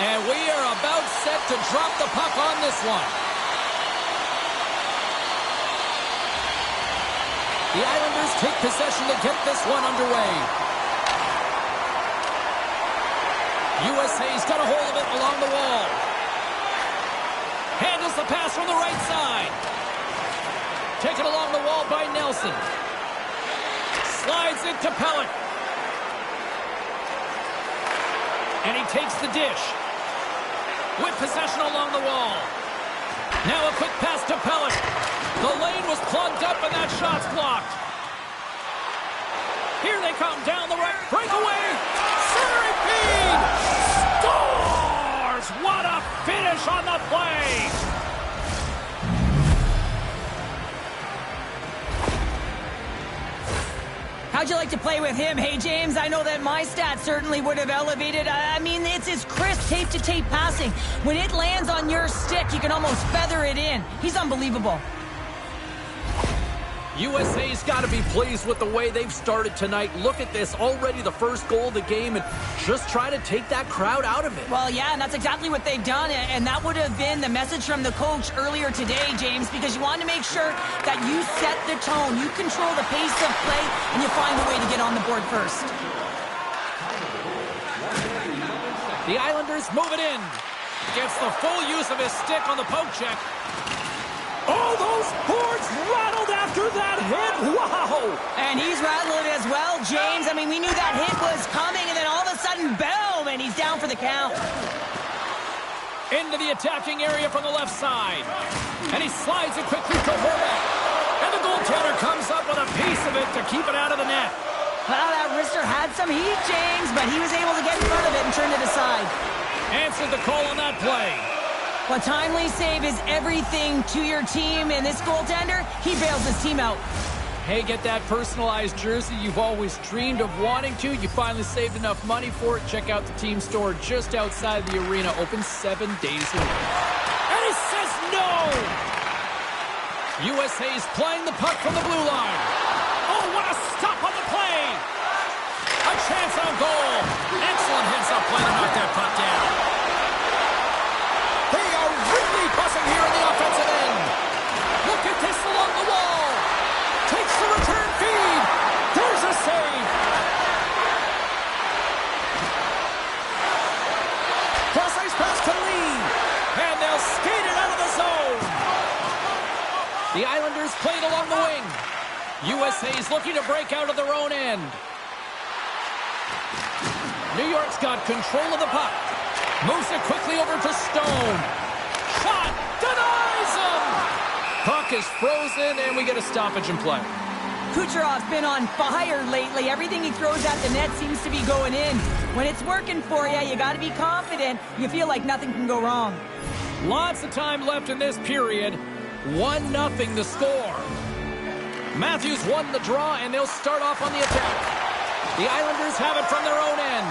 And we are about set to drop the puck on this one. The Islanders take possession to get this one underway. USA's got a hold of it along the wall. Handles the pass from the right side. Taken along the wall by Nelson. Slides it to Pelech. And he takes the dish. With possession along the wall. Now a quick pass to Pelech. The lane was plugged up and that shot's blocked. Here they come down the right. Breakaway. Centering feed. Scores! What a finish on the play. How'd you like to play with him? Hey, James, I know that my stats certainly would have elevated. I mean, it's his crisp tape-to-tape passing. When it lands on your stick, you can almost feather it in. He's unbelievable. USA's got to be pleased with the way they've started tonight. Look at this, already the first goal of the game, and just try to take that crowd out of it. Well, yeah, and that's exactly what they've done, and that would have been the message from the coach earlier today, James, because you want to make sure that you set the tone, you control the pace of play, and you find a way to get on the board first. The Islanders move it in. Gets the full use of his stick on the poke check. Oh, those boards rattled after that hit. Wow! And he's rattled as well, James. I mean, we knew that hit was coming, and then all of a sudden, boom, and he's down for the count. Into the attacking area from the left side. And he slides it quickly to Horvath. And the goaltender comes up with a piece of it to keep it out of the net. Well, that wrister had some heat, James, but he was able to get in front of it and turn it aside. Answered the call on that play. A timely save is everything to your team, and this goaltender, he bails his team out. Hey, get that personalized jersey you've always dreamed of wanting to. You finally saved enough money for it. Check out the team store just outside the arena. Open 7 days a week. And he says no! USA's playing the puck from the blue line. Oh, what a stop on the play! A chance on goal. Excellent heads-up play to knock that puck down. They are really buzzing here in the offensive end. Look at this along the wall. Takes the return feed. There's a save. Cross-ice pass to Lee. And they'll skate it out of the zone. The Islanders played along the wing. USA's looking to break out of their own end. New York's got control of the puck. Moves it quickly over to Stone. Shot! Denies him! Puck is frozen, and we get a stoppage in play. Kucherov's been on fire lately. Everything he throws at the net seems to be going in. When it's working for you, you got to be confident. You feel like nothing can go wrong. Lots of time left in this period. 1-0 the score. Matthews won the draw, and they'll start off on the attack. The Islanders have it from their own end.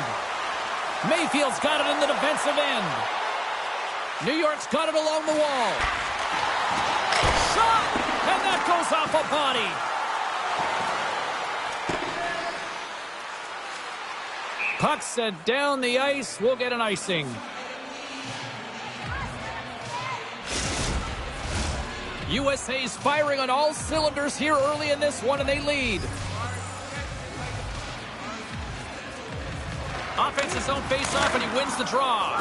Mayfield's got it in the defensive end. New York's got it along the wall. Shot! And that goes off a body. Puck set down the ice. We'll get an icing. USA's firing on all cylinders here early in this one, and they lead. Offense his own face-off, and he wins the draw.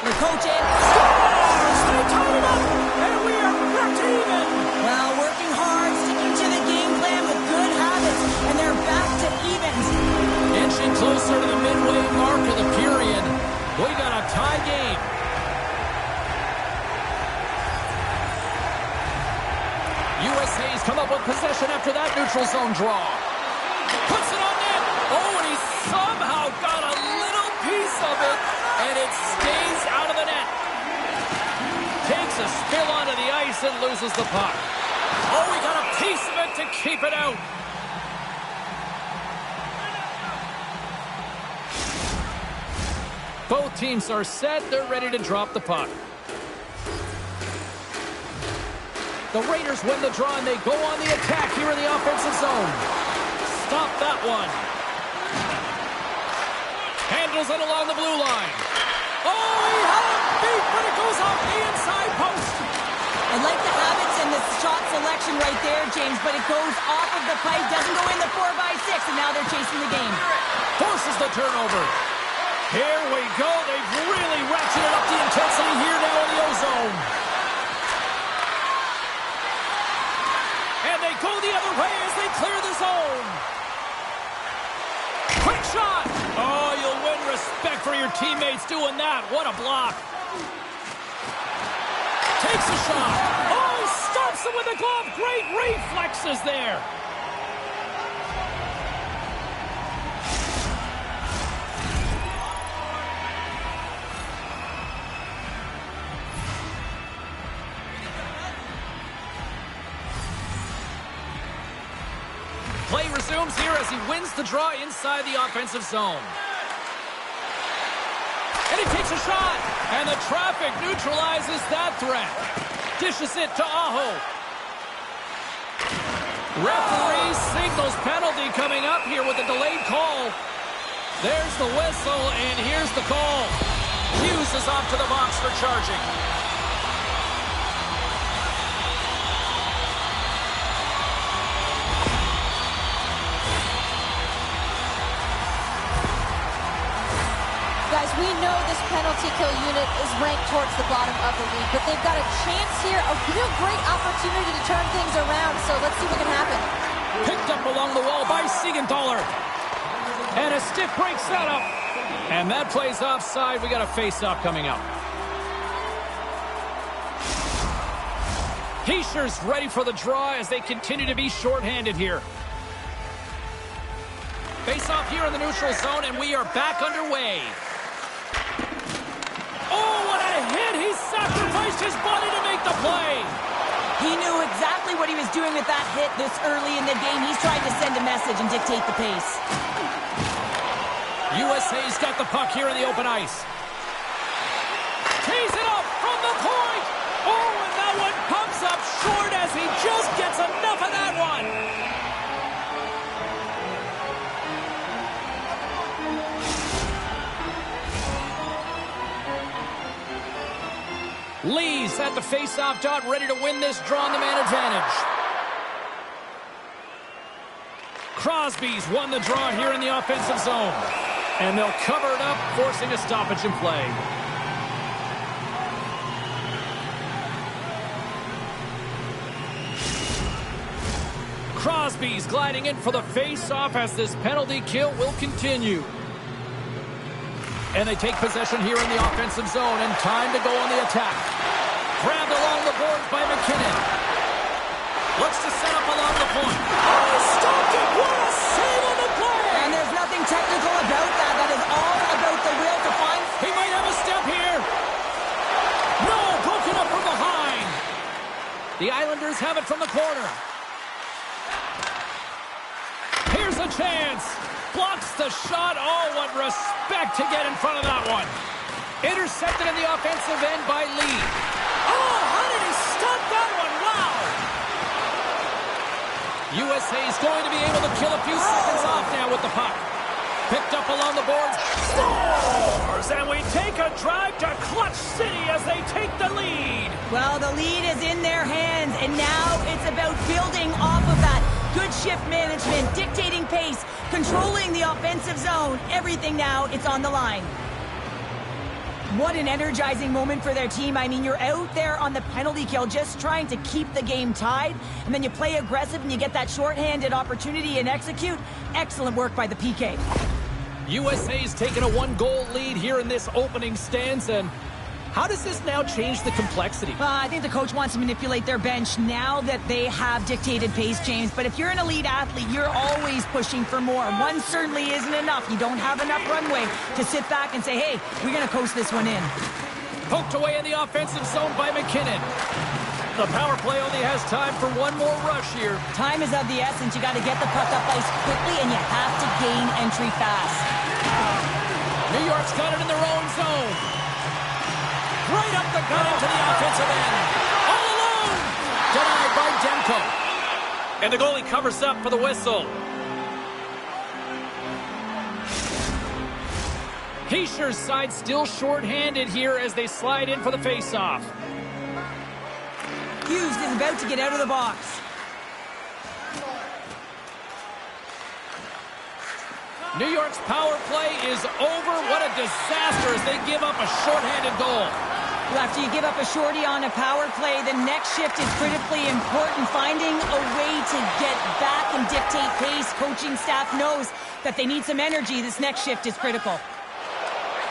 The coach scores! They tied it up, and we are back to even. Well, working hard, sticking to the game plan with good habits, and they're back to evens. Inching closer to the midway mark of the period. We got a tie game. USA's come up with possession after that neutral zone draw. Puts it on net. Oh, and he somehow got a little piece of it, and it stays out of the net. Takes a spill onto the ice and loses the puck. Oh, we got a piece of it to keep it out. Both teams are set. They're ready to drop the puck. The Raiders win the draw, and they go on the attack here in the offensive zone. Stop that one. Handles it along the blue line. Oh, he had it beat, but it goes off the inside post. I like the habits and the shot selection right there, James, but it goes off of the pipe, doesn't go in the 4x6, and now they're chasing the game. Forces the turnover. Here we go. They've really ratcheted up the intensity here now in the O-zone. And they go the other way as they clear the zone. Quick shot. Oh, you'll win respect for your teammates doing that. What a block. Takes a shot. Oh, stops it with a glove. Great reflexes there. Play resumes here as he wins the draw inside the offensive zone. And he takes a shot. And the traffic neutralizes that threat. Dishes it to Aho. Referee signals penalty coming up here with a delayed call. There's the whistle, and here's the call. Hughes is off to the box for charging. Guys, we know this penalty kill unit is ranked towards the bottom of the league, but they've got a chance here, a real great opportunity to turn things around, so let's see what can happen. Picked up along the wall by Siegenthaler. And a stiff break setup. And that plays offside. We got a face-off coming up. Heischer's ready for the draw as they continue to be shorthanded here. Face-off here in the neutral zone, and we are back underway. Oh, what a hit! He sacrificed his body to make the play. He knew exactly what he was doing with that hit this early in the game. He's trying to send a message and dictate the pace. USA's got the puck here in the open ice. Tees it up from the point. Oh, and that one pumps up short as he just gets enough of that one. Lee's at the face-off dot, ready to win this draw on the man advantage. Crosby's won the draw here in the offensive zone. And they'll cover it up, forcing a stoppage in play. Crosby's gliding in for the face-off as this penalty kill will continue. And they take possession here in the offensive zone, and time to go on the attack. Grabbed along the boards by McKinnon. Looks to set up along the point. Oh, stopped it! What a save on the play! And there's nothing technical about that. That is all about the will to find. He might have a step here. No, broken up from behind. The Islanders have it from the corner. Here's a chance. Blocks the shot. Oh, what respect to get in front of that one. Intercepted in the offensive end by Lee. Oh, how did he stop that one? Wow. USA is going to be able to kill a few seconds off now with the puck. Picked up along the boards. Scores! And we take a drive to Clutch City as they take the lead. Well, the lead is in their hands, and now it's about building off of that. Good shift management, dictating pace, controlling the offensive zone. Everything now, it's on the line. What an energizing moment for their team. I mean, you're out there on the penalty kill just trying to keep the game tied, and then you play aggressive and you get that shorthanded opportunity and execute. Excellent work by the PK. USA's taken a one-goal lead here in this opening stance, and how does this now change the complexity? I think the coach wants to manipulate their bench now that they have dictated pace, James. But if you're an elite athlete, you're always pushing for more. One certainly isn't enough. You don't have enough runway to sit back and say, hey, we're going to coast this one in. Poked away in the offensive zone by McKinnon. The power play only has time for one more rush here. Time is of the essence. You got to get the puck up ice quickly, and you have to gain entry fast. New York's got it in their own zone. Right up the gut into the offensive end. All alone. Denied by Demko. And the goalie covers up for the whistle. Heischer's side still short-handed here as they slide in for the face-off. Hughes is about to get out of the box. New York's power play is over. What a disaster as they give up a short-handed goal. Well, after you give up a shorty on a power play, the next shift is critically important. Finding a way to get back and dictate pace. Coaching staff knows that they need some energy. This next shift is critical.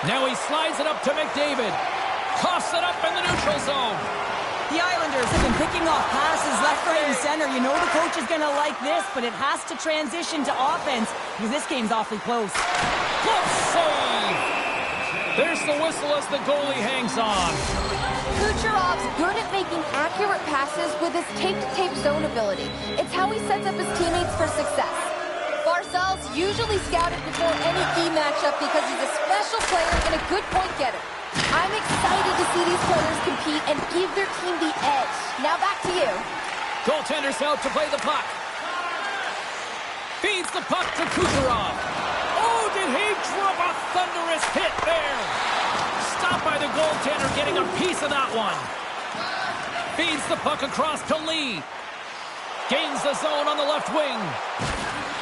Now he slides it up to McDavid. Coughs it up in the neutral zone. The Islanders have been picking off passes left, right, and center. You know the coach is going to like this, but it has to transition to offense because this game's awfully close. Close save! There's the whistle as the goalie hangs on. Kucherov's good at making accurate passes with his tape-to-tape zone ability. It's how he sets up his teammates for success. Barzal's usually scouted before any key matchup because he's a special player and a good point getter. I'm excited to see these players compete and give their team the edge. Now back to you. Goaltender's out to play the puck. Feeds the puck to Kucherov. Oh, did he drop a thunderous hit there? Stopped by the goaltender, getting a piece of that one. Feeds the puck across to Lee. Gains the zone on the left wing.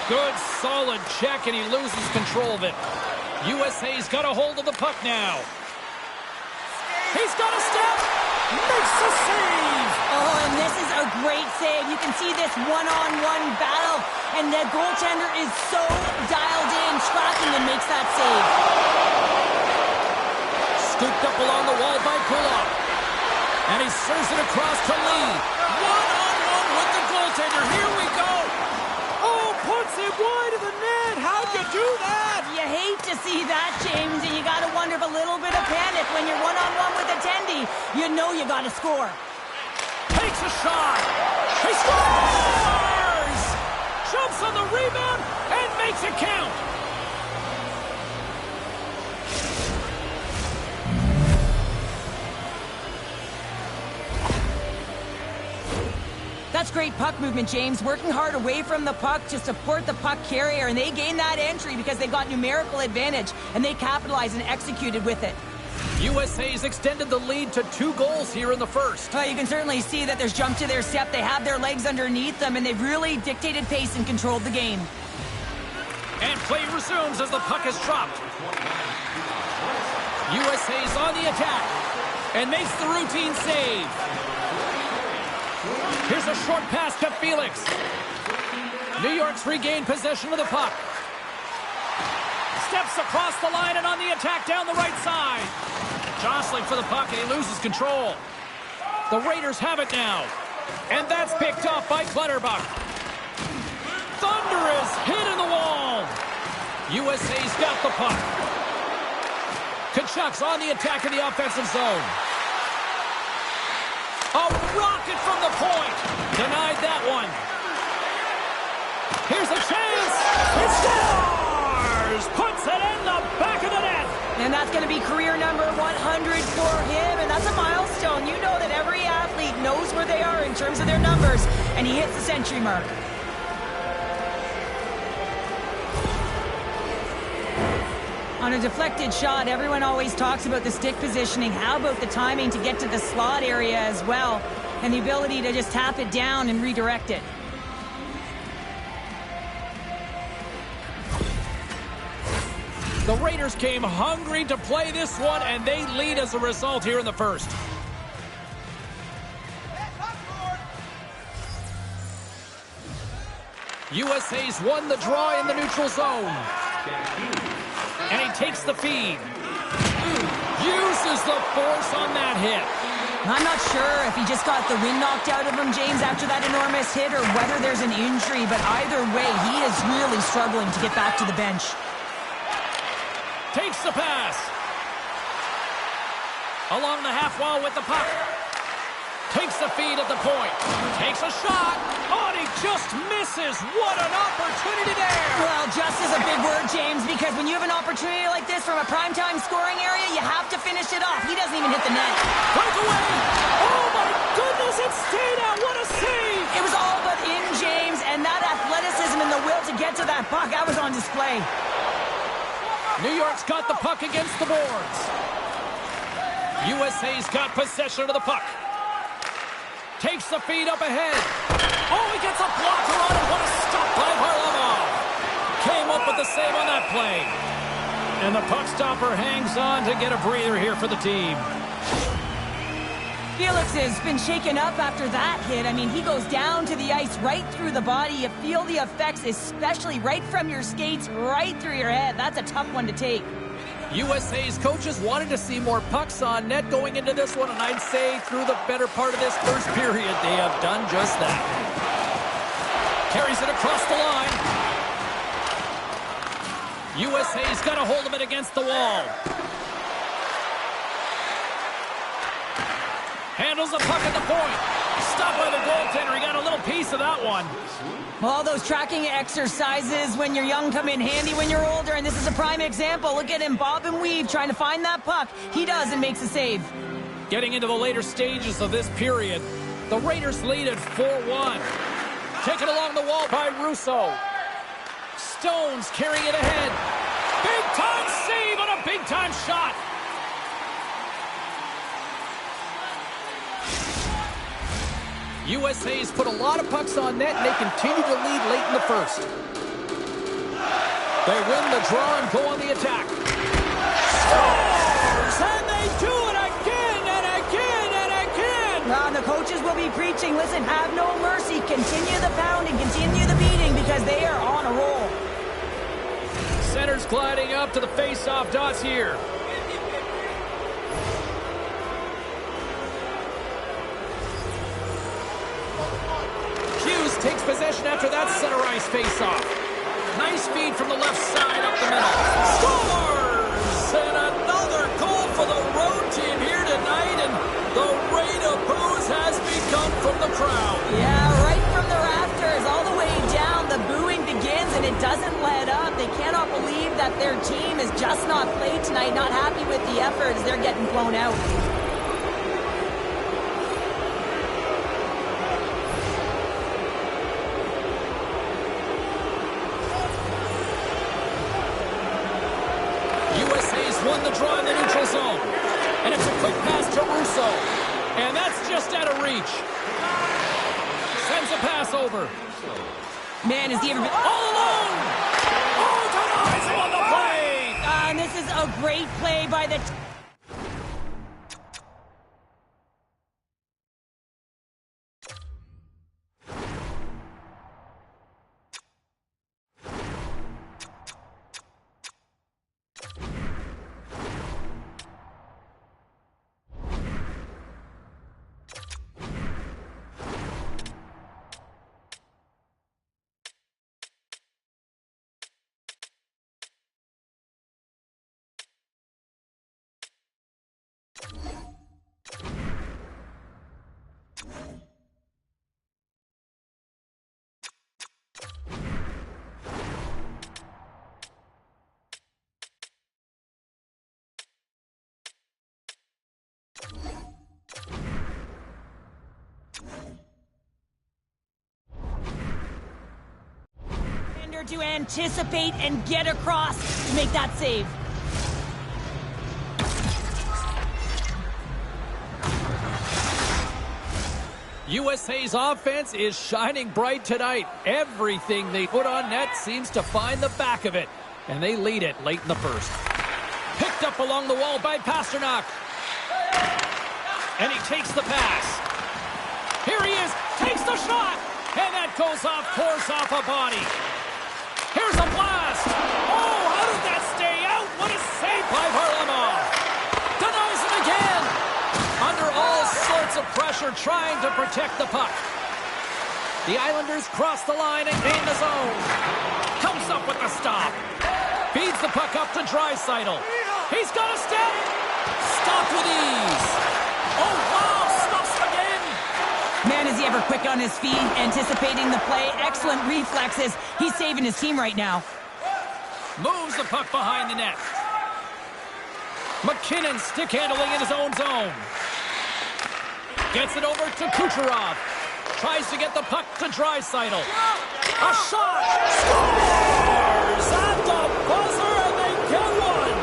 Good, solid check, and he loses control of it. USA's got a hold of the puck now. He's got a step. Makes the save. Oh, and this is a great save. You can see this one-on-one battle, and the goaltender is so dialed in, tracking and makes that save. Scooped up along the wall by Kulak. And he serves it across to Lee. One-on-one with the goaltender. Here we go. Oh, puts it wide of the net. How'd you do that? You hate to see that, James, and you got to wonder if a little bit of panic when you're one-on-one with a tendy. You know you got to score. Takes a shot. He scores! Jumps on the rebound and makes it count. That's great puck movement, James. Working hard away from the puck to support the puck carrier, and they gained that entry because they got numerical advantage, and they capitalized and executed with it. USA's extended the lead to 2 goals here in the first. Well, you can certainly see that there's jump to their step. They have their legs underneath them, and they've really dictated pace and controlled the game. And play resumes as the puck is dropped. USA's on the attack and makes the routine save. Here's a short pass to Felix. New York's regained possession of the puck. Steps across the line and on the attack down the right side. Jostling for the puck and he loses control. The Raiders have it now. And that's picked up by Clutterbuck. Thunderous hit in the wall. USA's got the puck. Kachuk's on the attack in the offensive zone. A rocket from the point. Denied that one. Here's a chance. It scores! Puts it in the back of the net. And that's going to be career number 100 for him. And that's a milestone. You know that every athlete knows where they are in terms of their numbers. And he hits the century mark. On a deflected shot, everyone always talks about the stick positioning. How about the timing to get to the slot area as well? And the ability to just tap it down and redirect it. The Raiders came hungry to play this one, and they lead as a result here in the first. USA's won the draw in the neutral zone. And he takes the feed. Uses the force on that hit. I'm not sure if he just got the wind knocked out of him, James, after that enormous hit, or whether there's an injury. But either way, he is really struggling to get back to the bench. Takes the pass. Along the half wall with the puck. Takes the feed at the point. Takes a shot. Oh, and he just misses. What an opportunity there. Well, just is a big word, James, because when you have an opportunity like this from a primetime scoring area, you have to finish it off. He doesn't even hit the net. Breakaway. Oh, my goodness, it stayed out. What a save. It was all but in, James, and that athleticism and the will to get to that puck, that was on display. New York's got the puck against the boards. USA's got possession of the puck. Takes the feed up ahead. Oh, he gets a blocker on it. What a stop by Varlamov. Came up with the save on that play. And the puck stopper hangs on to get a breather here for the team. Felix has been shaken up after that hit. I mean, he goes down to the ice right through the body. You feel the effects, especially right from your skates, right through your head. That's a tough one to take. USA's coaches wanted to see more pucks on net going into this one, and I'd say through the better part of this first period, they have done just that. Carries it across the line. USA's got a hold of it against the wall. Handles the puck at the point. Stopped by the goaltender. He got a little piece of that one. All those tracking exercises when you're young come in handy when you're older, and this is a prime example. Look at him bob and weave trying to find that puck. He does and makes a save. Getting into the later stages of this period, the Raiders lead at 4-1. Taken along the wall by Russo. Stones carrying it ahead. Big-time save on a big-time shot. USA's put a lot of pucks on net, and they continue to lead late in the first. They win the draw and go on the attack. Scores! And they do it again and again and again! Well, the coaches will be preaching, listen, have no mercy. Continue the pounding, continue the beating, because they are on a roll. Center's gliding up to the face-off dots here. Takes possession after that center ice face-off. Nice feed from the left side up the middle. Scores! And another goal for the road team here tonight, and the rain of boos has begun from the crowd. Yeah, right from the rafters all the way down. The booing begins, and it doesn't let up. They cannot believe that their team has just not played tonight, not happy with the effort as they're getting blown out. Won the draw in the neutral zone. And it's a quick pass to Russo. And that's just out of reach. Sends a pass over. Man, is he ever been all alone! Oh, denies him on the play! And this is a great play by the... to anticipate and get across to make that save. USA's offense is shining bright tonight. Everything they put on net seems to find the back of it, and they lead it late in the first. Picked up along the wall by Pasternak. And he takes the pass. Here he is, takes the shot, and that goes off course off a body. Here's a blast. Oh, how did that stay out? What a save by Varlamov. Denies it again. Under all sorts of pressure trying to protect the puck. The Islanders cross the line and gain the zone. Comes up with the stop. Feeds the puck up to Draisaitl. He's got a step. Stopped with ease. Oh, wow, stops again. Man, is he ever quick on his feet, anticipating the play. Excellent reflexes. He's saving his team right now. Moves the puck behind the net. McKinnon stick handling in his own zone. Gets it over to Kucherov. Tries to get the puck to Draisaitl. A shot! Scores! At the buzzer, and they get one!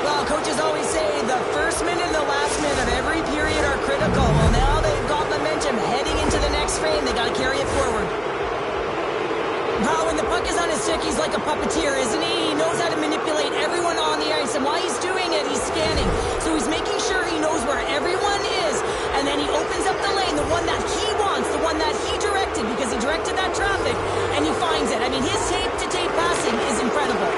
Well, coaches difficult. Well, now they've got momentum heading into the next frame. They got to carry it forward. Wow, when the puck is on his stick, he's like a puppeteer, isn't he? He knows how to manipulate everyone on the ice, and while he's doing it, he's scanning. So he's making sure he knows where everyone is, and then he opens up the lane, the one that he wants, the one that he directed, because he directed that traffic, and he finds it. I mean, his tape-to-tape passing is incredible.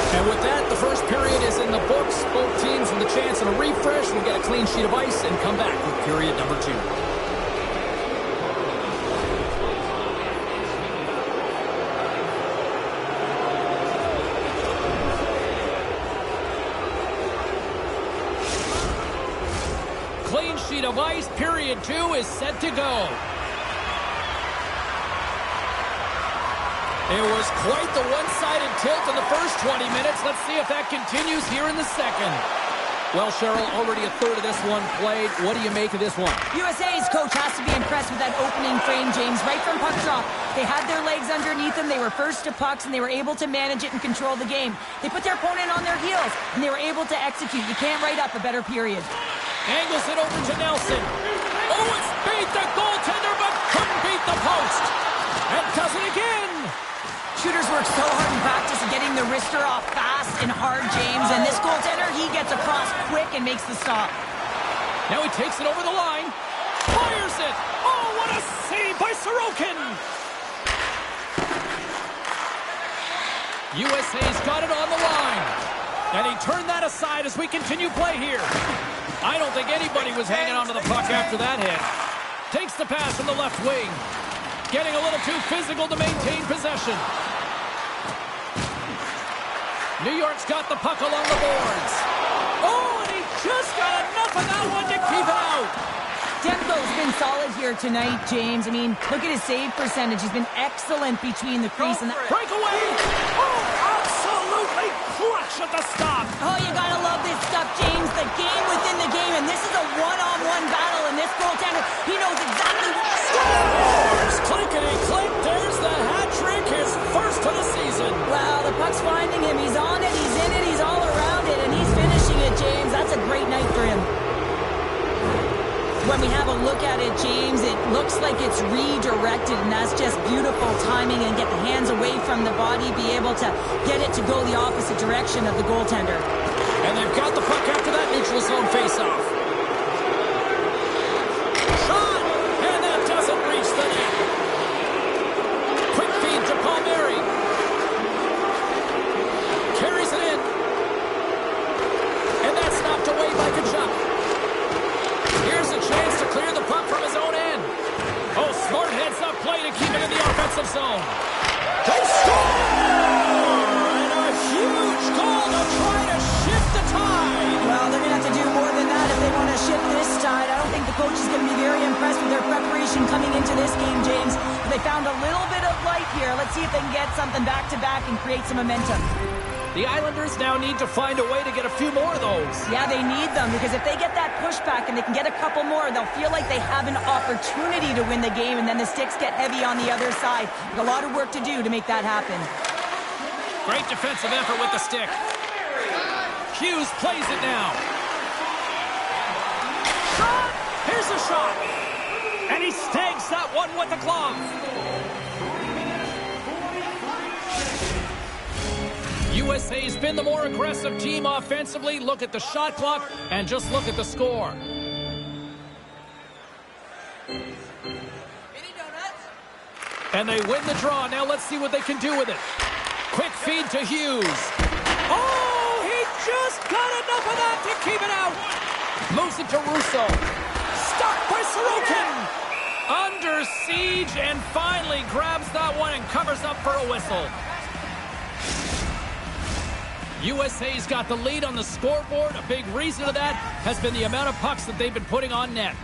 And with that, the first period is in the books. Both teams with a chance and a refresh will get a clean sheet of ice and come back with period number 2. Clean sheet of ice, period 2 is set to go. It was quite the one-sided tilt in the first 20 minutes. Let's see if that continues here in the second. Well, Cheryl, already a third of this one played. What do you make of this one? USA's coach has to be impressed with that opening frame, James. Right from puck drop, they had their legs underneath them. They were first to pucks, and they were able to manage it and control the game. They put their opponent on their heels, and they were able to execute. You can't write up a better period. Angles it over to Nelson. Oh, it's beat the goaltender, but couldn't beat the post. And does it again. Shooters work so hard in practice of getting the wrister off fast and hard, James. And this goaltender, he gets across quick and makes the stop. Now he takes it over the line. Fires it. Oh, what a save by Sorokin. USA's got it on the line. And he turned that aside as we continue play here. I don't think anybody was hanging onto the puck after that hit. Takes the pass from the left wing. Getting a little too physical to maintain possession. New York's got the puck along the boards. Oh, and he just got enough of that one to keep it out. Demko's been solid here tonight, James. I mean, look at his save percentage. He's been excellent between the crease and the... Breakaway! Oh, absolutely clutch at the stop. Oh, you gotta love this stuff, James. The game within the game, and this is a one-on-one battle, and this goaltender, he knows exactly what... Scores! Clinkety-clink, there's the hat trick, his first of the season. Wow, the puck's finding him. He's on it, he's in it, he's all around it, and he's finishing it, James. That's a great night for him. When we have a look at it, James, it looks like it's redirected, and that's just beautiful timing, and get the hands away from the body, be able to get it to go the opposite direction of the goaltender. And they've got the puck after that neutral zone faceoff. Shot! And that doesn't reach the net. Quick feed to Palmieri. Carries it in. And that's knocked away by Kachuk. Here's a chance to clear the puck from his own end. Oh, smart heads up play to keep it in the offensive zone. They score! And a huge goal to try to shift the tide. Well, they're going to have to do more than that if they want to shift this tide. I don't think the coach is going to be very impressed with their preparation coming into this game, James. But they found a little bit of light here. Let's see if they can get something back-to-back and create some momentum. The Islanders now need to find a way to get a few more of those. Yeah, they need them, because if they get that pushback and they can get a couple more, they'll feel like they have an opportunity to win the game, and then the sticks get heavy on the other side. A lot of work to do to make that happen. Great defensive effort with the stick. Hughes plays it now. Shot! Here's a shot. And he snags that one with the glove. USA's been the more aggressive team offensively. Look at the shot clock and just look at the score. And they win the draw. Now let's see what they can do with it. Quick feed to Hughes. Oh, he just got enough of that to keep it out. Moves it to Russo. Stopped by Sorokin. Under siege and finally grabs that one and covers up for a whistle. USA's got the lead on the scoreboard. A big reason of that has been the amount of pucks that they've been putting on net.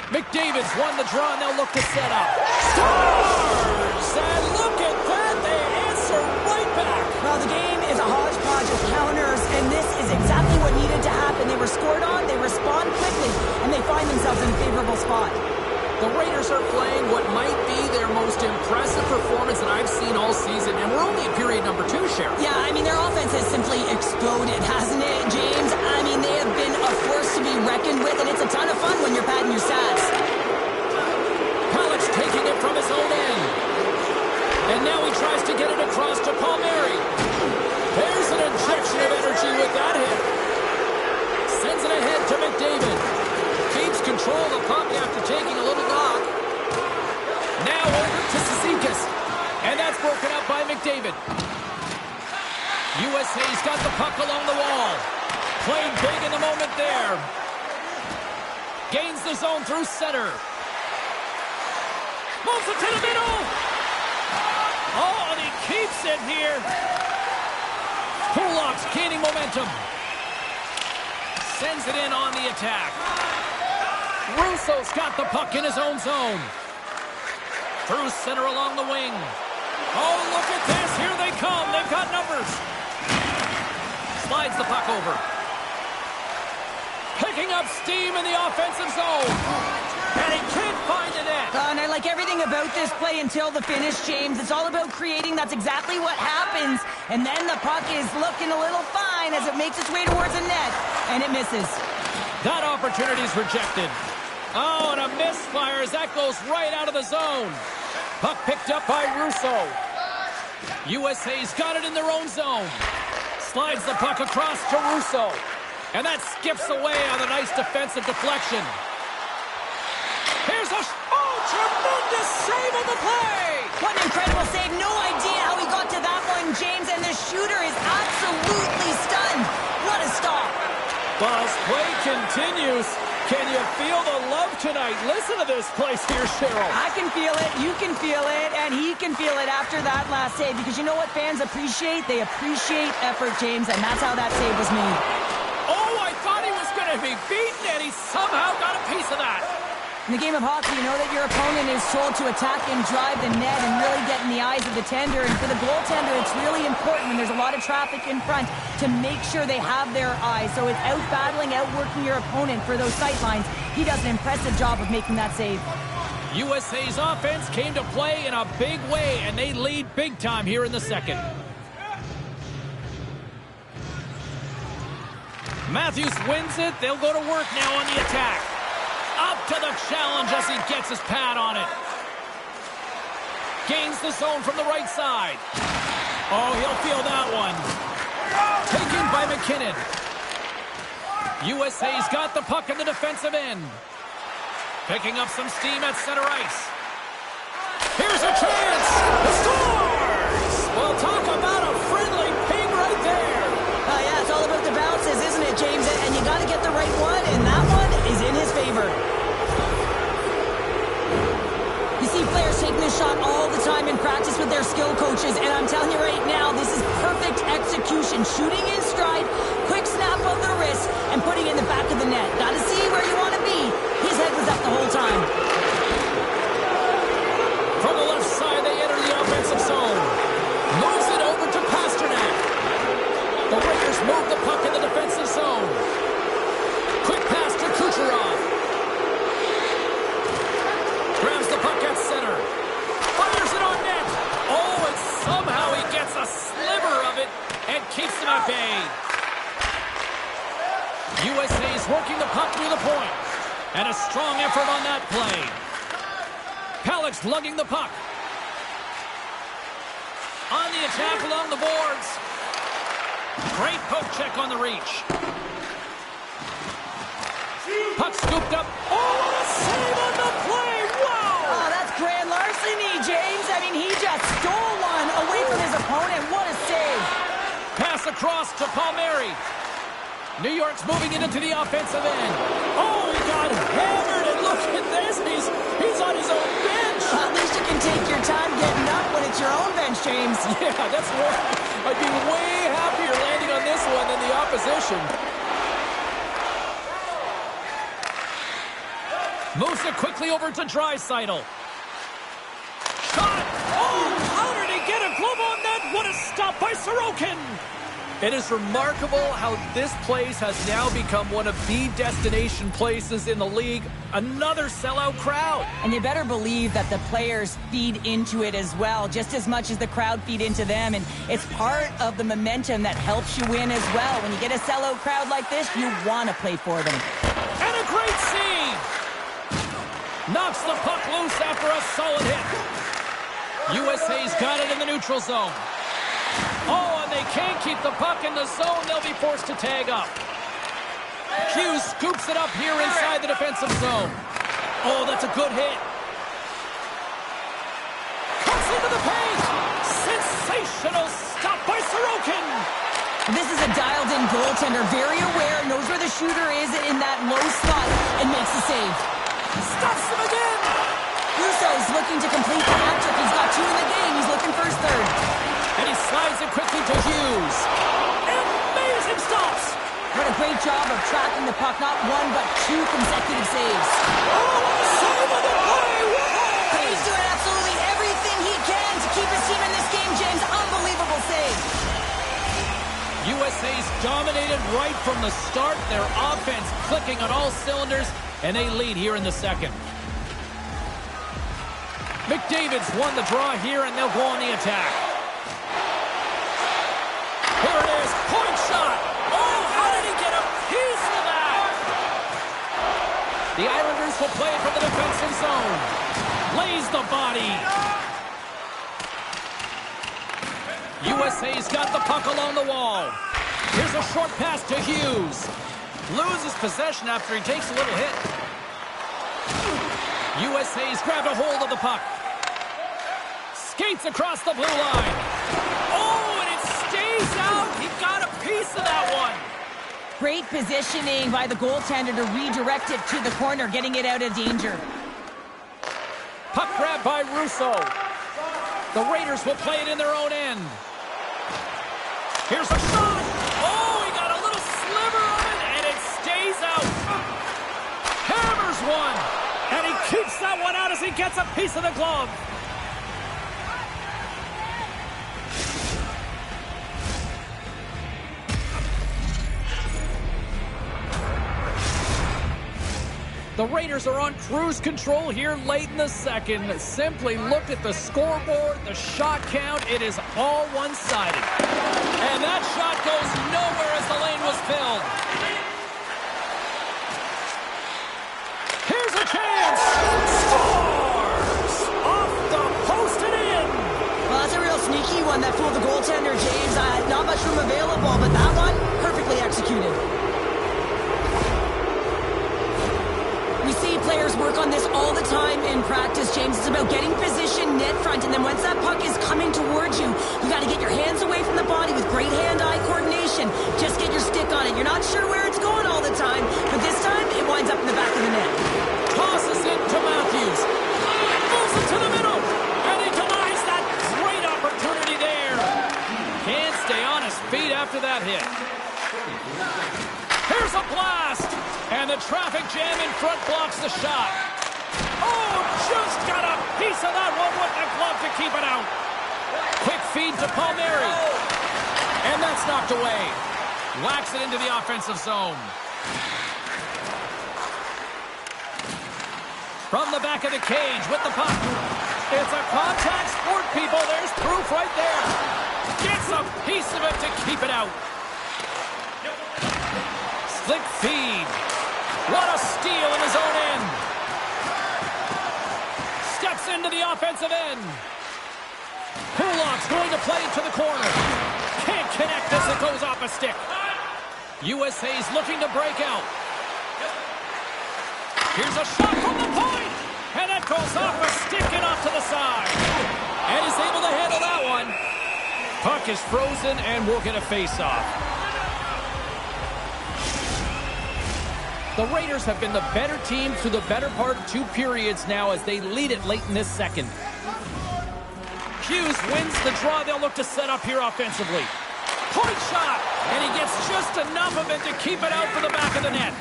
McDavid's won the draw, and they'll look to set up. Scores! And look at that, they answer right back. Well, the game is a hodgepodge of counters, and this is exactly what needed to happen. They were scored on, they respond quickly, and they find themselves in a favorable spot. The Raiders are playing what might be their most impressive performance that I've seen all season, and we're only in period number 2, Sheriff. Yeah, I mean, their offense has simply exploded, hasn't it, James? I mean, they have been a force to be reckoned with, and it's a ton of fun when you're padding your stats. Palach taking it from his own end. And now he tries to get it across to Palmieri. There's an injection of energy with that hit. Sends it ahead to McDavid. Keeps control of the puck after taking a little knock. Now over to Cizikas. And that's broken up by McDavid. USA's got the puck along the wall. Playing big in the moment there. Gains the zone through center. Moves it to the middle. Oh, and he keeps it here. Kulak's gaining momentum. Sends it in on the attack. Russo's got the puck in his own zone. Through center along the wing. Oh, look at this. Here they come. They've got numbers. Slides the puck over. Picking up steam in the offensive zone. And he can't find the net. And I like everything about this play until the finish, James. It's all about creating. That's exactly what happens. And then the puck is looking a little fine as it makes its way towards the net. And it misses. That opportunity is rejected. Oh, and a misfire as that goes right out of the zone. Puck picked up by Russo. USA's got it in their own zone. Slides the puck across to Russo. And that skips away on a nice defensive deflection. Here's a tremendous save on the play. What an incredible save. No idea how he got to that one, James. And the shooter is absolutely stunned. What a stop. Ball's play continues. Can you feel the love tonight? Listen to this place here, Cheryl. I can feel it, you can feel it, and he can feel it after that last save. Because you know what fans appreciate? They appreciate effort, James, and that's how that save was made. Oh, I thought he was going to be beaten, and he somehow got a piece of that. In the game of hockey, you know that your opponent is told to attack and drive the net and really get in the eyes of the tender. And for the goaltender, it's really important when there's a lot of traffic in front to make sure they have their eyes. So it's out-battling, outworking your opponent for those sight lines. He does an impressive job of making that save. USA's offense came to play in a big way, and they lead big time here in the second. Matthews wins it. They'll go to work now on the attack. Up to the challenge as he gets his pad on it. Gains the zone from the right side. Oh, he'll feel that one. Taken by McKinnon. USA's got the puck in the defensive end. Picking up some steam at center ice. Here's a chance. Scores! Well, talk about a friendly ping right there. Oh, yeah, it's all about the bounces, isn't it, James? And you got to get the right one, and that one is in his favor. You see players taking this shot all the time in practice with their skill coaches, and I'm telling you right now, this is perfect execution. Shooting in stride, quick snap of the wrist, and putting it in the back of the net. Got to see where you want to be. His head was up the whole time. From the left side, they enter the offensive zone. Moves it over to Pasternak. The Raiders move the puck in the defensive zone. Quick pass to Kucherov. Grabs the puck at center. Fires it on net. Oh, and somehow he gets a sliver of it and keeps them at bay. USA's working the puck through the point. And a strong effort on that play. Palach lugging the puck. On the attack along the boards. Great poke check on the reach. Puck scooped up. Oh, what a save on the play! Wow! Oh, that's grand larceny, James. I mean, he just stole one away from his opponent. What a save. Pass across to Palmieri. New York's moving into the offensive end. Oh, he got hammered, and look at this. He's on his own bench. At least you can take your time getting up when it's your own bench, James. Yeah, that's right. I'd be way happier landing on this one than the opposition. Moves it quickly over to Draisaitl. Shot! Oh, how did he get a glove on that? What a stop by Sorokin! It is remarkable how this place has now become one of the destination places in the league. Another sellout crowd. And you better believe that the players feed into it as well, just as much as the crowd feed into them. And it's part of the momentum that helps you win as well. When you get a sellout crowd like this, you want to play for them. And a great save. Knocks the puck loose after a solid hit. USA's got it in the neutral zone. Oh, and they can't keep the puck in the zone. They'll be forced to tag up. Hughes scoops it up here inside the defensive zone. Oh, that's a good hit. Cuts into the paint. Sensational stop by Sorokin. This is a dialed-in goaltender, very aware, knows where the shooter is in that low slot, and makes the save. Stops him again. Russo's looking to complete the hat trick. He's got 2 in the game. He's looking for his third. And he slides it quickly to Hughes. Amazing stops. What a great job of tracking the puck. Not 1, but 2 consecutive saves. Oh, save of the play. But he's doing absolutely everything he can to keep his team in this game, James. Unbelievable save. USA's dominated right from the start. Their offense clicking on all cylinders, and they lead here in the second. McDavid's won the draw here, and they'll go on the attack. Here it is, point shot. Oh, how did he get a piece of that? The Islanders will play it from the defensive zone. Lays the body. USA's got the puck along the wall. Here's a short pass to Hughes. Loses possession after he takes a little hit. USA's grabbed a hold of the puck. Skates across the blue line. Oh, and it stays out. He got a piece of that one. Great positioning by the goaltender to redirect it to the corner, getting it out of danger. Puck grab by Russo. The Raiders will play it in their own end. Here's a shot. Oh, he got a little sliver of it, and it stays out. Hammers one. And he keeps that one out as he gets a piece of the glove. The Raiders are on cruise control here late in the second. Simply look at the scoreboard, the shot count. It is all one-sided. And that shot goes nowhere as the lane was filled. Here's a chance. Scores! Off the post and in. Well, that's a real sneaky one that fooled the goaltender, James. Not much room available, but that one, perfectly executed. We see players work on this all the time in practice, James. It's about getting position net front, and then once that puck is coming towards you, you got to get your hands away from the body with great hand-eye coordination. Just get your stick on it. You're not sure where it's going all the time, but this time it winds up in the back of the net. Tosses it to Matthews. Moves it to the middle, and he denies that great opportunity there. Can't stay on his feet after that hit. Here's a blast. And the traffic jam in front blocks the shot. Oh, just got a piece of that one with the glove to keep it out. Quick feed to Palmieri. And that's knocked away. Whacks it into the offensive zone. From the back of the cage with the puck. It's a contact sport, people. There's proof right there. Gets a piece of it to keep it out. Slick feed. What a steal in his own end. Steps into the offensive end. Kulak's going to play it to the corner. Can't connect as it goes off a stick. USA's looking to break out. Here's a shot from the point. And that goes off a stick and off to the side. And he's able to handle that one. Puck is frozen and we'll get a face-off. The Raiders have been the better team through the better part of 2 periods now as they lead it late in this second. Hughes wins the draw. They'll look to set up here offensively. Point shot! And he gets just enough of it to keep it out for the back of the net.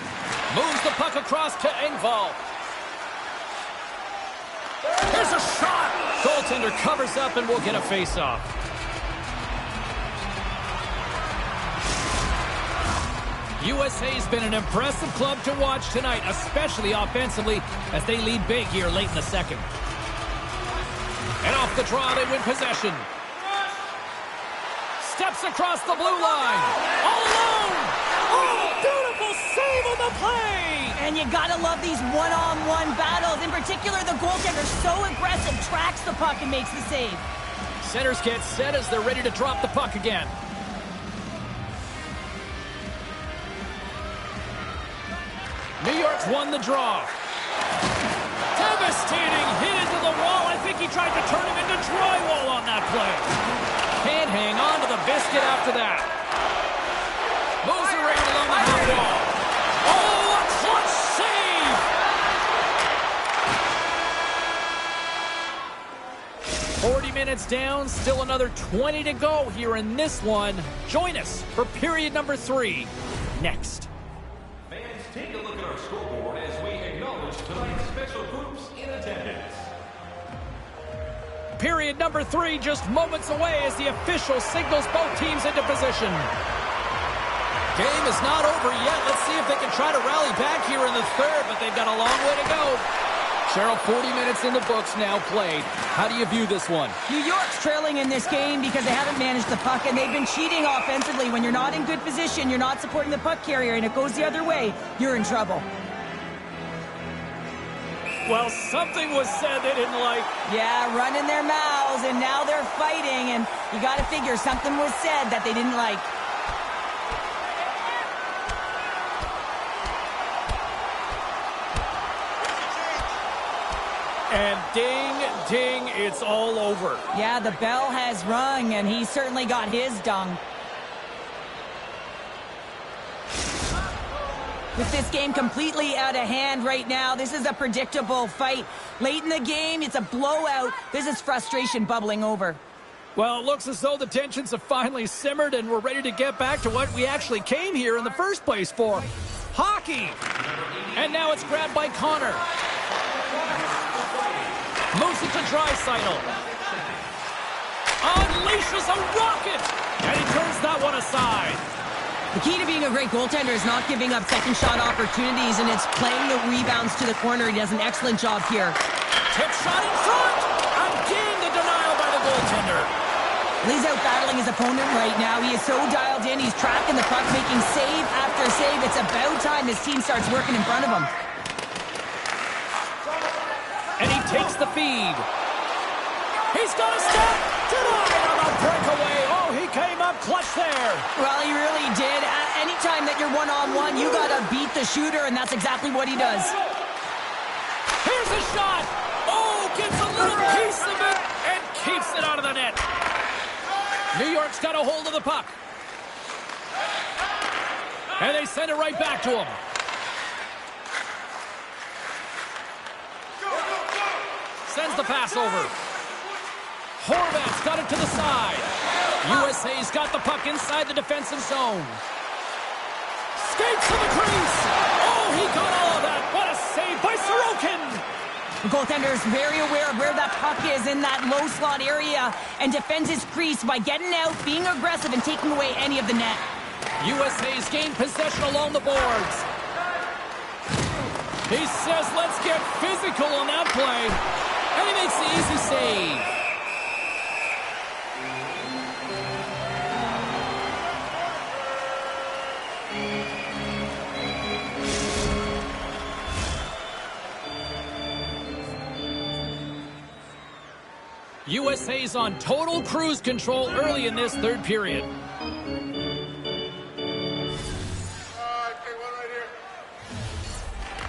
Moves the puck across to Engvall. Here's a shot! Goaltender covers up and we'll get a face-off. USA's been an impressive club to watch tonight, especially offensively, as they lead big here late in the second. And off the draw, they win possession. Steps across the blue line. All alone. Oh, beautiful save on the play. And you gotta love these one-on-one battles. In particular, the goaltender, so aggressive, tracks the puck and makes the save. Centers get set as they're ready to drop the puck again. New York's won the draw. Devastating hit into the wall. I think he tried to turn him into drywall on that play. Can't hang on to the biscuit after that. Moves around along the half wall. Oh, a clutch save! 40 minutes down, still another 20 to go here in this one. Join us for period number 3 next. Fans, take a look at our scoreboard as we acknowledge tonight's special groups in attendance. Period number 3 just moments away as the official signals both teams into position. Game is not over yet. Let's see if they can try to rally back here in the third, but they've got a long way to go. Cheryl, 40 minutes in the books now played. How do you view this one? New York's trailing in this game because they haven't managed the puck, and they've been cheating offensively. When you're not in good position, you're not supporting the puck carrier, and it goes the other way, you're in trouble. Well, something was said they didn't like. Yeah, running their mouths, and now they're fighting, and you got to figure something was said that they didn't like. And ding, ding, it's all over. Yeah, the bell has rung, and he certainly got his dung. With this game completely out of hand right now, this is a predictable fight. Late in the game, it's a blowout. This is frustration bubbling over. Well, it looks as though the tensions have finally simmered, and we're ready to get back to what we actually came here in the first place for. Hockey! And now it's grabbed by Connor. Moves it to Draisaitl. Unleashes a rocket! And he turns that one aside. The key to being a great goaltender is not giving up second shot opportunities, and it's playing the rebounds to the corner. He does an excellent job here. Tip shot in front! Again, the denial by the goaltender. He's out battling his opponent right now. He is so dialed in. He's tracking the puck, making save after save. It's about time his team starts working in front of him. And he takes the feed. He's got a step. Denied on a breakaway. Oh, he came up clutch there. Well, he really did. Anytime that you're one-on-one, you got to beat the shooter, and that's exactly what he does. Here's a shot. Oh, gets a little piece of it and keeps it out of the net. New York's got a hold of the puck. And they send it right back to him. Sends the pass over. Horvat's got it to the side. USA's got the puck inside the defensive zone. Skates to the crease. Oh, he got all of that. What a save by Sorokin. The goaltender is very aware of where that puck is in that low slot area and defends his crease by getting out, being aggressive, and taking away any of the net. USA's gained possession along the boards. He says, let's get physical on that play. And he makes the easy save. USA's on total cruise control early in this third period.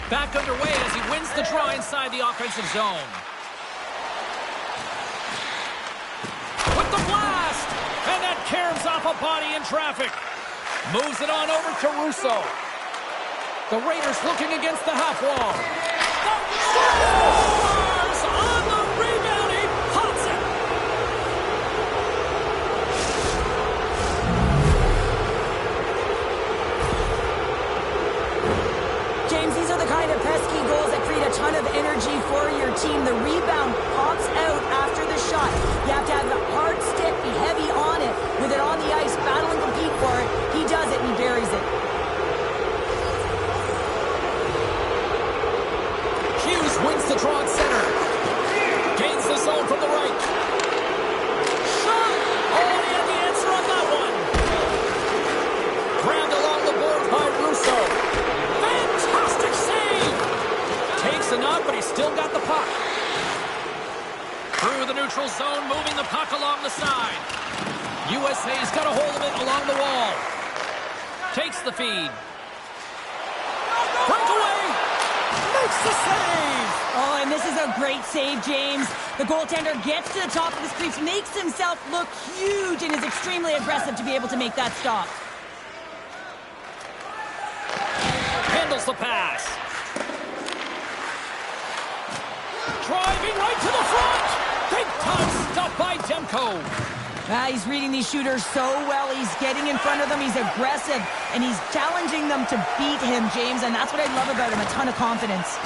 Back underway as he wins the draw inside the offensive zone. With the blast! And that caroms off a body in traffic. Moves it on over to Russo. The Raiders looking against the half wall. The Stars on the rebound. He pops it. James, these are the kind of pesky goals that create a ton of energy for your team. The rebound pops out after the shot. You have to have a hard stick, be heavy on it, with it on the ice, battle and compete for it. He does it, and he buries it. USA's got a hold of it along the wall. Takes the feed. Breakaway. Makes the save. Oh, and this is a great save, James. The goaltender gets to the top of the crease, makes himself look huge, and is extremely aggressive to be able to make that stop. Handles the pass. Driving right to the front. Big time stop by Demko. He's reading these shooters so well. He's getting in front of them. He's aggressive, and he's challenging them to beat him, James, and that's what I love about him, a ton of confidence.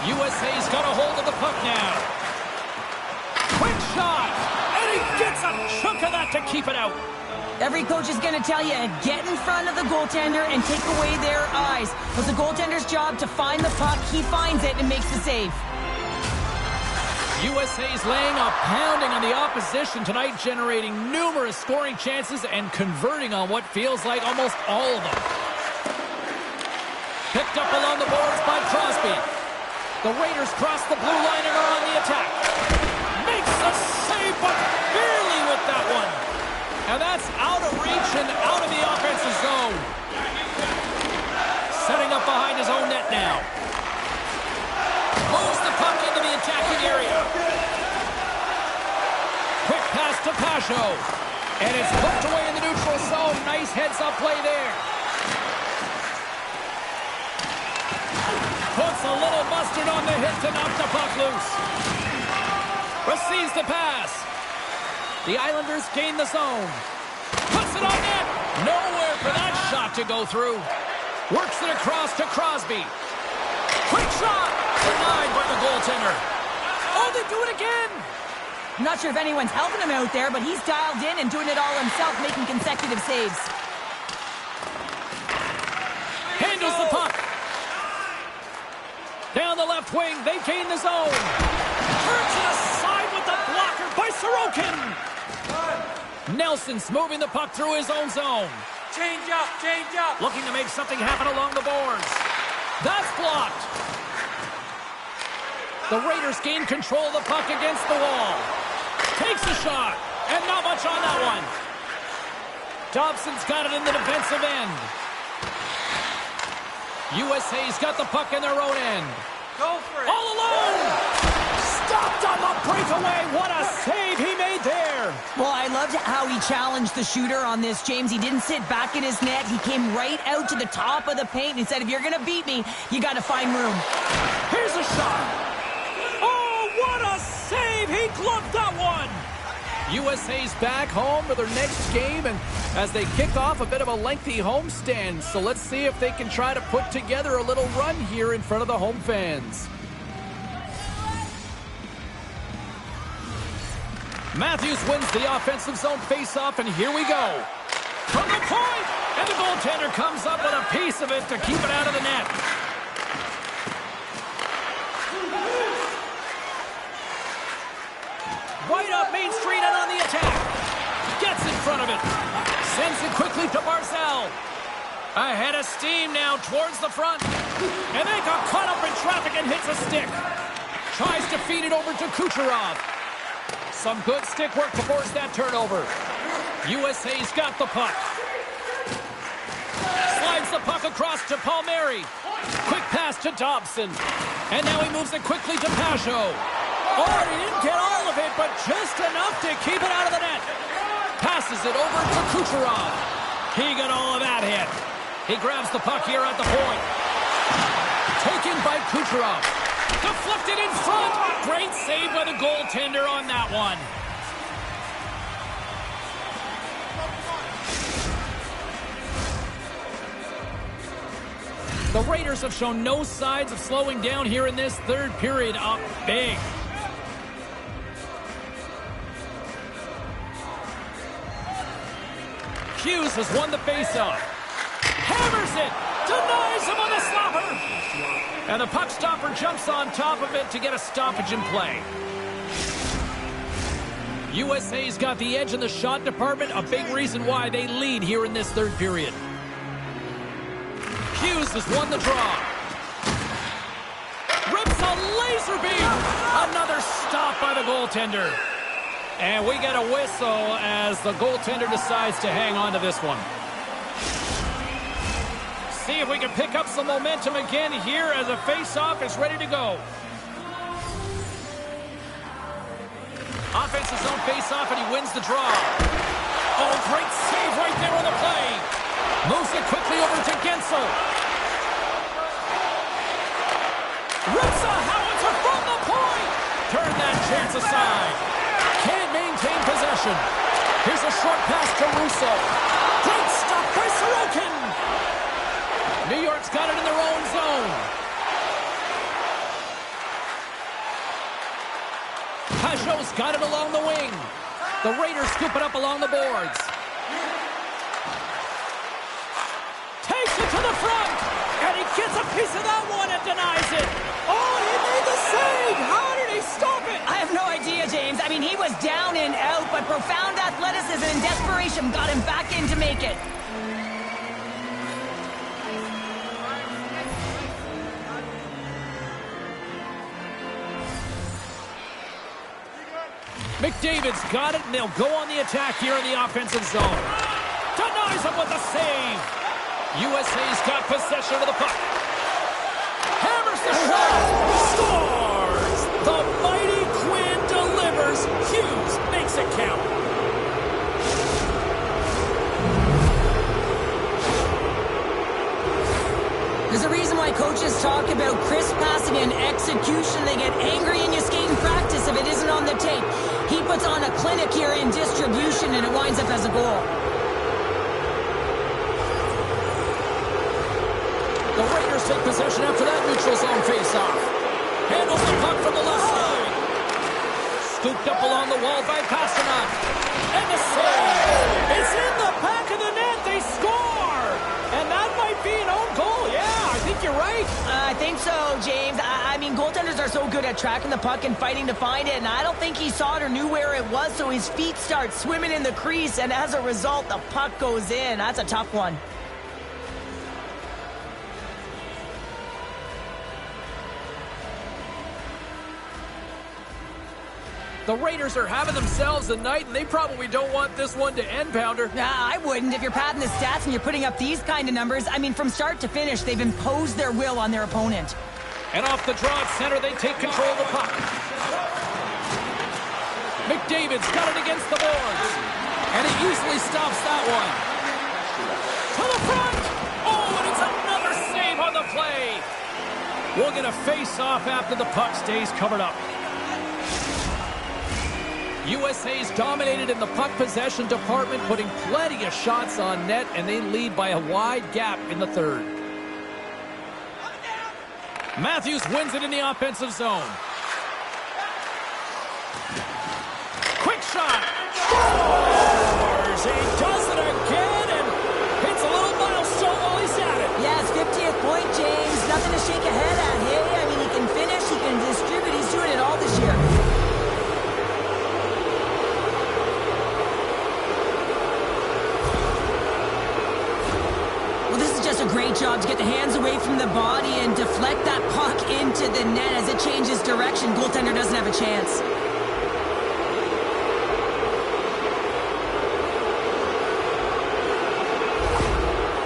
USA's got a hold of the puck now. Quick shot, and he gets a chunk of that to keep it out. Every coach is going to tell you, get in front of the goaltender and take away their eyes. It's the goaltender's job to find the puck. He finds it and makes the save. USA's laying a pounding on the opposition tonight, generating numerous scoring chances and converting on what feels like almost all of them. Picked up along the boards by Crosby. The Raiders cross the blue line and are on the attack. Makes the save, but barely with that one. And that's out of reach and out of the offensive zone. Setting up behind his own net now. Moves the puck into the attacking area. Quick pass to Pasho. And it's hooked away in the neutral zone. Nice heads-up play there. Puts a little mustard on the hit to knock the puck loose. Receives the pass. The Islanders gain the zone. Puts it on net. Nowhere for that shot to go through. Works it across to Crosby. Quick shot. Denied by the goaltender. Oh, they do it again. I'm not sure if anyone's helping him out there, but he's dialed in and doing it all himself, making consecutive saves. Handles the puck. Down the left wing, they gain the zone. Turns it aside with the blocker by Sorokin. Nelson's moving the puck through his own zone. Change up. Looking to make something happen along the boards. That's blocked. The Raiders gain control of the puck against the wall. Takes a shot, and not much on that one. Dobson's got it in the defensive end. USA's got the puck in their own end. Go for it. All alone! Stopped on the breakaway. What a save he made there. Well, I loved how he challenged the shooter on this, James. He didn't sit back in his net. He came right out to the top of the paint and said, if you're going to beat me, you got to find room. Here's a shot. Oh, what a save. He gloved that one. USA's back home for their next game, and as they kick off a bit of a lengthy homestand, so let's see if they can try to put together a little run here in front of the home fans. Matthews wins the offensive zone faceoff, and here we go. From the point, and the goaltender comes up with a piece of it to keep it out of the net. Right up Main Street and on the attack. Gets in front of it. Sends it quickly to Barzal. Ahead of steam now towards the front. And they got caught up in traffic and hits a stick. Tries to feed it over to Kucherov. Some good stick work to force that turnover. USA's got the puck. Slides the puck across to Palmieri. Quick pass to Dobson. And now he moves it quickly to Pasho. Oh, he didn't get all of it, but just enough to keep it out of the net. Passes it over to Kucherov. He got all of that hit. He grabs the puck here at the point. Taken by Kucherov. Deflected in front. Great save by the goaltender on that one. The Raiders have shown no signs of slowing down here in this third period, up big. Hughes has won the faceoff. Hammers it. Denies him on the stopper. And the puck stopper jumps on top of it to get a stoppage in play. USA's got the edge in the shot department, a big reason why they lead here in this third period. Hughes has won the draw. Rips a laser beam. Another stop by the goaltender. And we get a whistle as the goaltender decides to hang on to this one. See if we can pick up some momentum again here as a face-off is ready to go. Offensive zone face-off, and he wins the draw. Oh, great save right there on the play. Moves it quickly over to Gensel. Rips a howitzer from the point. Turn that chance aside. Can't maintain possession. Here's a short pass to Russo. Great stop by Sorokin. New York's got it in their own zone. Pajot's got it along the wing. The Raiders scoop it up along the boards. Takes it to the front. And he gets a piece of that one and denies it. Oh, he made the save. How did he stop it? I have no idea, James. I mean, he was down and out, but profound athleticism and desperation got him back in to make it. McDavid's got it, and they'll go on the attack here in the offensive zone. Denies him with a save. USA's got possession of the puck. Hammers the shot. Scores! The mighty Quinn delivers. Hughes makes it count. There's a reason why coaches talk about crisp passing and execution. They get angry and you skate in practice if it isn't on the tape. He puts on a clinic here in distribution, and it winds up as a goal. The Raiders take possession after that neutral zone faceoff. Handles the puck from the left side. Scooped up along the wall by Pasternak. And the save. It's in the back of the net. They score. And that might be an own goal. Yeah, I think you're right. I think so, James. I mean, goaltenders are so good at tracking the puck and fighting to find it, and I don't think he saw it or knew where it was, so his feet start swimming in the crease, and as a result, the puck goes in. That's a tough one. The Raiders are having themselves a night, and they probably don't want this one to end, Pounder. Nah, I wouldn't. If you're padding the stats and you're putting up these kind of numbers, I mean, from start to finish, they've imposed their will on their opponent. And off the draw at center, they take control of the puck. McDavid's got it against the boards. And he easily stops that one. To the front! Oh, and it's another save on the play. We'll get a face-off after the puck stays covered up. USA's dominated in the puck possession department, putting plenty of shots on net, and they lead by a wide gap in the third. Matthews wins it in the offensive zone. Quick shot. Scores! He does it again and hits a little milestone while he's at it. Yeah, his 50th point, James. Nothing to shake a head at. Hey, I mean, he can finish, he can distribute. He's doing it all this year. A great job to get the hands away from the body and deflect that puck into the net. As it changes direction, goaltender doesn't have a chance.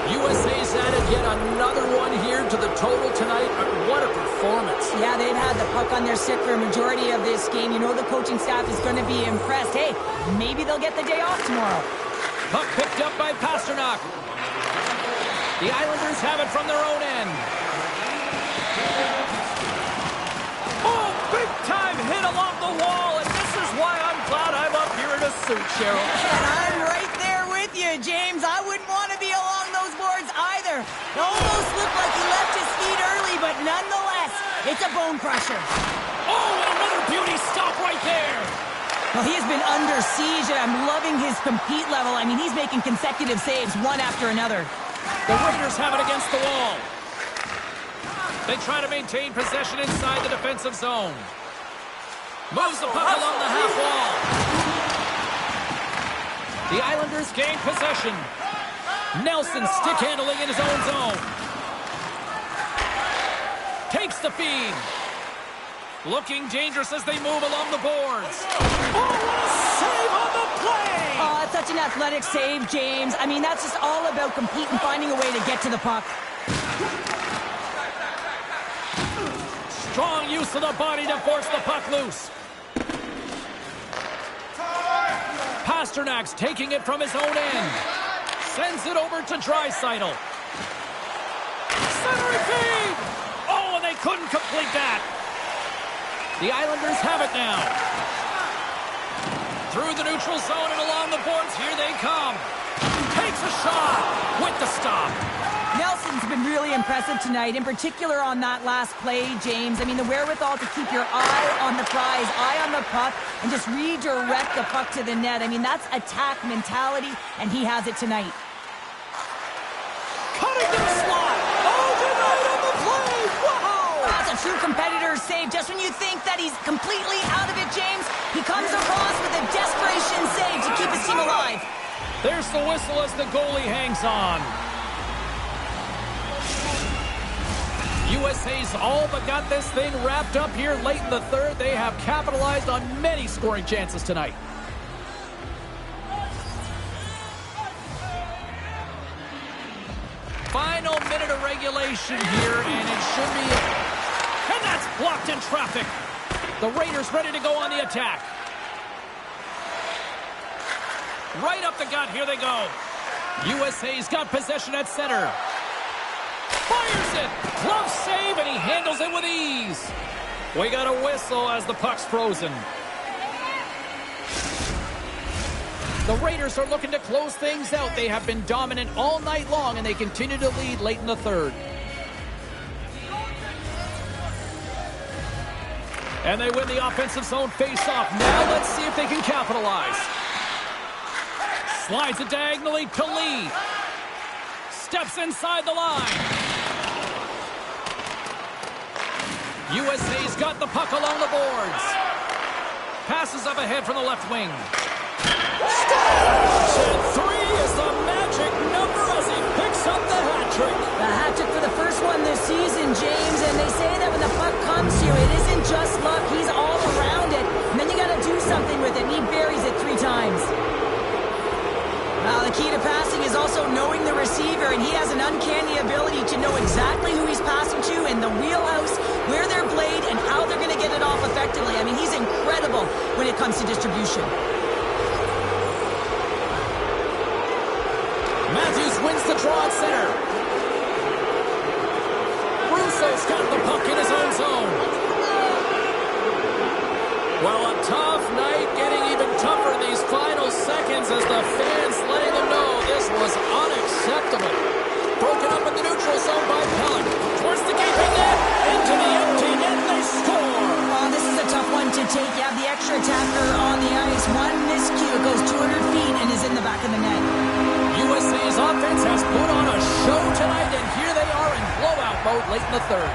USA's added yet another one here to the total tonight. What a performance. Yeah, they've had the puck on their stick for a majority of this game. You know the coaching staff is going to be impressed. Hey, maybe they'll get the day off tomorrow. Puck picked up by Pasternak. The Islanders have it from their own end. Oh, big-time hit along the wall, and this is why I'm glad I'm up here in a suit, Cheryl. And I'm right there with you, James. I wouldn't want to be along those boards either. It almost looked like he left his feet early, but nonetheless, it's a bone crusher. Oh, and another beauty stop right there. Well, he has been under siege, and I'm loving his compete level. I mean, he's making consecutive saves, one after another. The Raiders have it against the wall. They try to maintain possession inside the defensive zone. Moves the puck along the half wall. The Islanders gain possession. Nelson stick handling in his own zone. Takes the feed. Looking dangerous as they move along the boards. Oh, what a save on the play! Oh, it's such an athletic save, James. I mean, that's just all about competing, finding a way to get to the puck. Strong use of the body to force the puck loose. Pasternak's taking it from his own end. Sends it over to Draisaitl. Centering feed! Oh, and they couldn't complete that. The Islanders have it now. Through the neutral zone and along the boards, here they come. Takes a shot with the stop. Nelson's been really impressive tonight, in particular on that last play, James. I mean, the wherewithal to keep your eye on the prize, eye on the puck, and just redirect the puck to the net. I mean, that's attack mentality, and he has it tonight. Cutting to the slot. Oh, denied on the play. Wow! That's a true competitor save. Just when you think that he's completely out of it, James, he comes across with a desperation save to keep his team alive. There's the whistle as the goalie hangs on. USA's all but got this thing wrapped up here late in the third. They have capitalized on many scoring chances tonight. Final minute of regulation here, and it should be... And that's blocked in traffic. The Raiders ready to go on the attack. Right up the gut, here they go. USA's got possession at center. Fires it! Glove save, and he handles it with ease. We got a whistle as the puck's frozen. The Raiders are looking to close things out. They have been dominant all night long, and they continue to lead late in the third. And they win the offensive zone face-off. Now let's see if they can capitalize. Slides it diagonally to Lee. Steps inside the line. USA's got the puck along the boards. Passes up ahead from the left wing. And 3 is the magic number as he picks up the hat trick. The hat trick for the first one this season, James, and they say that when the puck comes to you, it isn't just luck, he's all around it. And then you got to do something with it, and he buries it 3 times. Now, the key to passing is also knowing the receiver, and he has an uncanny ability to know exactly who he's passing to in the wheelhouse, where they're played, and how they're going to get it off effectively. I mean, he's incredible when it comes to distribution. Matthews wins the draw at center. Russo's got the puck in his own zone. Well, a tough night, getting even tougher in these final seconds as the fans letting them know this was unacceptable. Broken up in the neutral zone by Pellick. Towards the gaping net, into the empty net, they score! Oh, this is a tough one to take. You have the extra attacker on the ice. One miscue, it goes 200 feet and is in the back of the net. USA's offense has put on a show tonight, and here they are in blowout mode late in the third.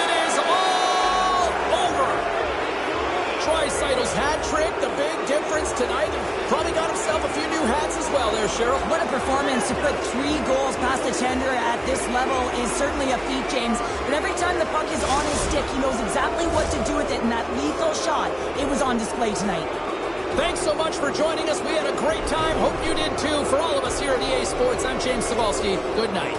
It is all over. Draisaitl's hat trick, the big difference tonight, and probably got himself a few new hats as well there, Cheryl. What a performance to put 3 goals past the tender at this level is certainly a feat, James. But every time the puck is on his stick, he knows exactly what to do with it, and that lethal shot, it was on display tonight. Thanks so much for joining us. We had a great time. Hope you did too. For all of us here at EA Sports, I'm James Cebulski. Good night.